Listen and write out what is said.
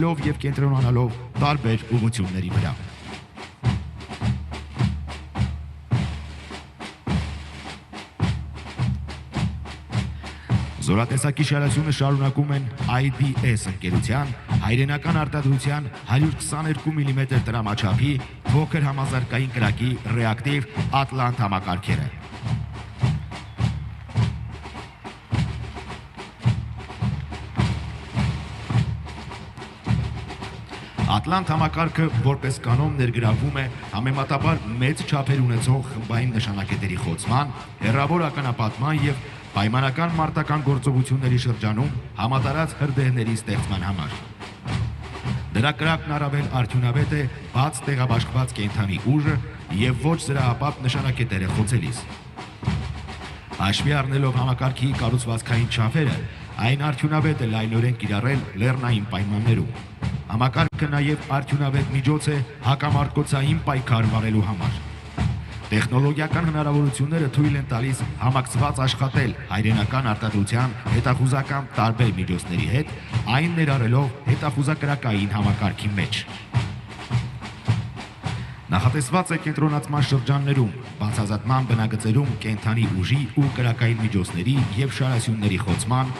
լով և կենտրոնանալով տարբեր ուղղությունների վրա։ Զորատեսակի շարասյունը շարունակում են IDS ընկերության հայրենական արտադրության 122 մմ տրամաչափի փոքր համազարկային կրակի ռեակտիվ Ատլանտ համակարգերը։ Ատլանտ համակարգը որպես կանոն ներգրավվում է համեմատաբար մեծ չափեր ունեցող խմբային նշանակետերի խոցման, հեռավոր ականապատման և պայմանական մարտական գործողությունների շրջանում համատարած հրդեհների ստեղծման համար։ Դրա կրակն առավել արդյունավետ է բաց տեղաբաշխված կենդանի ուժը և ոչ զրահապատ նշանակետերը խոցելիս։ Հաշվի առնելով համակարգի կառուցվածքային չափերը, այն արդյունավետ է լայնորեն կիրառել լեռնային պայմաններում։ Համակարգը նաև արդյունավետ միջոց է հակամարտկոցային պայքար վարելու համար։ Տեխնոլոգիական հնարավորությունները թույլ են տալիս համակցված աշխատել հայրենական արտադրության հետախուզական տարբեր միջոցների հետ, այն ներառելով հետախուզակրակային համակարգի մեջ։ Նախատեսված է կենտրոնացման շրջաններում, բացազատման բնագծերում կենդանի ուժի ու կրակային միջոցների և շարասյունների խոցման